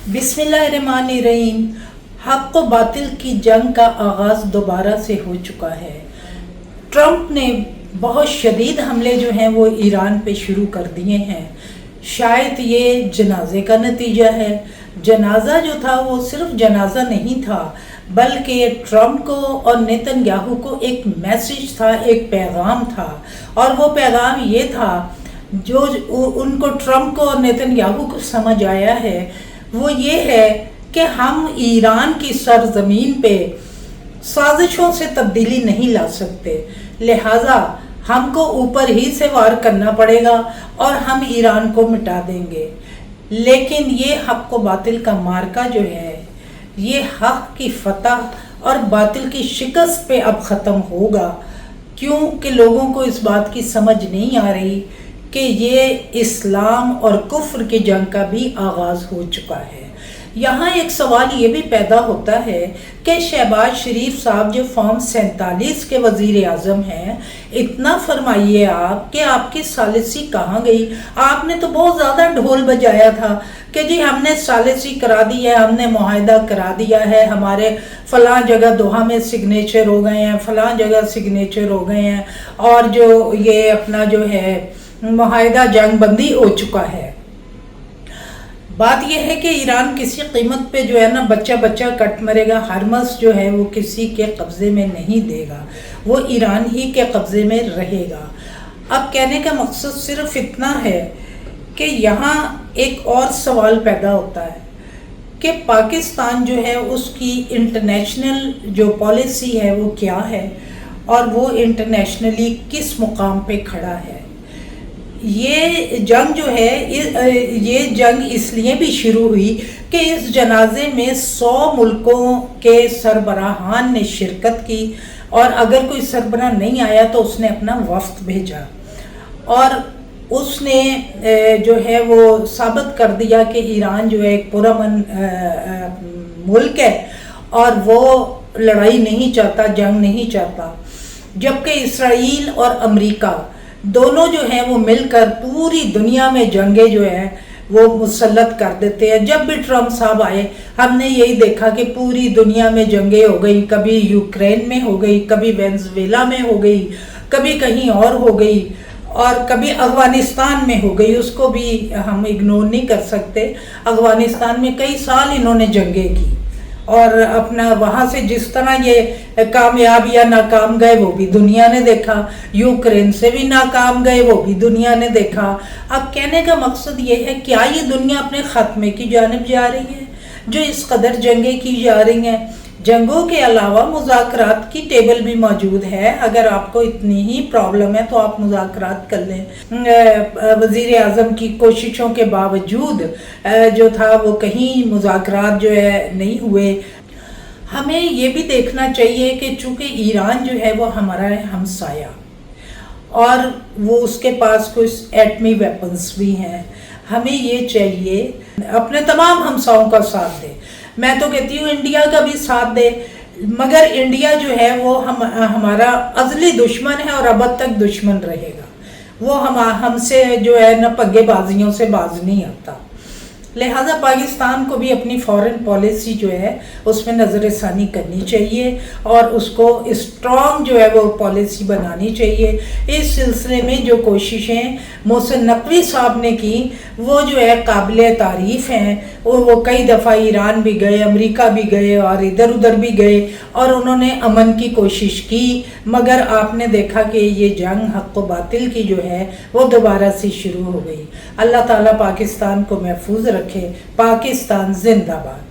बिस्मिल्लाहिर्रहमानिर्रहीम। हक व बातिल की जंग का आगाज़ दोबारा से हो चुका है। ट्रंप ने बहुत शदीद हमले जो हैं वो ईरान पे शुरू कर दिए हैं। शायद ये जनाजे का नतीजा है। जनाजा जो था वो सिर्फ जनाजा नहीं था, बल्कि ट्रंप को और नेतन्याहू को एक मैसेज था, एक पैगाम था। और वो पैगाम ये था, जो उनको ट्रंप को और नेतन्याहू को समझ आया है, वो ये है कि हम ईरान की सरजमीन पे साजिशों से तब्दीली नहीं ला सकते, लिहाजा हमको ऊपर ही से वार करना पड़ेगा और हम ईरान को मिटा देंगे। लेकिन ये हक व बातिल का मार्का जो है, ये हक की फतह और बातिल की शिकस्त पे अब ख़त्म होगा, क्योंकि लोगों को इस बात की समझ नहीं आ रही कि ये इस्लाम और कुफ्र की जंग का भी आगाज़ हो चुका है। यहाँ एक सवाल ये भी पैदा होता है कि शहबाज शरीफ साहब जो फॉर्म 47 के वज़ीर आज़म हैं, इतना फरमाइए आप कि आपकी सालिसी कहाँ गई। आपने तो बहुत ज़्यादा ढोल बजाया था कि जी हमने सालिसी करा दी है, हमने मुआहदा करा दिया है, हमारे फ़लाँ जगह दोहा में सिग्नेचर हो गए हैं, फ़लाँ जगह सिग्नेचर हो गए हैं, और जो ये अपना जो है मुआहदा जंग बंदी हो चुका है। बात यह है कि ईरान किसी कीमत पे जो है ना बच्चा बच्चा कट मरेगा। हरमस जो है वो किसी के कब्ज़े में नहीं देगा, वो ईरान ही के कब्ज़े में रहेगा। अब कहने का मकसद सिर्फ इतना है कि यहाँ एक और सवाल पैदा होता है कि पाकिस्तान जो है उसकी इंटरनेशनल जो पॉलिसी है वो क्या है, और वो इंटरनेशनली किस मुकाम पे खड़ा है। ये जंग जो है, ये जंग इसलिए भी शुरू हुई कि इस जनाजे में 100 मुल्कों के सरबराहान ने शिरकत की, और अगर कोई सरबराह नहीं आया तो उसने अपना वफ्द भेजा, और उसने जो है वो साबित कर दिया कि ईरान जो है एक पुरअमन मुल्क है और वो लड़ाई नहीं चाहता, जंग नहीं चाहता। जबकि इसराइल और अमेरिका दोनों जो हैं वो मिलकर पूरी दुनिया में जंगें जो हैं वो मुसल्लत कर देते हैं। जब भी ट्रंप साहब आए, हमने यही देखा कि पूरी दुनिया में जंगें हो गई। कभी यूक्रेन में हो गई, कभी वेनेजुएला में हो गई, कभी कहीं और हो गई, और कभी अफगानिस्तान में हो गई। उसको भी हम इग्नोर नहीं कर सकते। अफगानिस्तान में कई साल इन्होंने जंगें की, और अपना वहाँ से जिस तरह ये कामयाब या नाकाम गए वो भी दुनिया ने देखा। यूक्रेन से भी नाकाम गए, वो भी दुनिया ने देखा। अब कहने का मकसद ये है, क्या ये दुनिया अपने ख़त्मे की जानिब जा रही है, जो इस कदर जंगें की जा रही हैं। जंगों के अलावा मुज़ाकरात की टेबल भी मौजूद है। अगर आपको इतनी ही प्रॉब्लम है तो आप मुज़ाकरात कर लें। वज़ीर आज़म की कोशिशों के बावजूद जो था वो कहीं मुज़ाकरात जो है नहीं हुए। हमें ये भी देखना चाहिए कि चूँकि ईरान जो है वो हमारा है हमसाया, और वो उसके पास कुछ एटमी वेपन्स भी हैं। हमें ये चाहिए अपने तमाम हमसाओं का साथ दे। मैं तो कहती हूँ इंडिया का भी साथ दे, मगर इंडिया जो है वो हमारा अज़ली दुश्मन है और अब तक दुश्मन रहेगा। वो हमसे जो है न पग्गेबाजियों से बाज नहीं आता। लिहाजा पाकिस्तान को भी अपनी फॉरेन पॉलिसी जो है उसमें नज़रसानी करनी चाहिए, और उसको स्ट्रॉन्ग जो है वो पॉलिसी बनानी चाहिए। इस सिलसिले में जो कोशिशें मोहसिन नकवी साहब ने की वो जो है काबिल तारीफ़ हैं। और वो कई दफ़ा ईरान भी गए, अमेरिका भी गए, और इधर उधर भी गए, और उन्होंने अमन की कोशिश की। मगर आपने देखा कि ये जंग हक़ व बातिल की जो है वो दोबारा से शुरू हो गई। अल्लाह ताला पाकिस्तान को महफूज रखे। पाकिस्तान जिंदाबाद।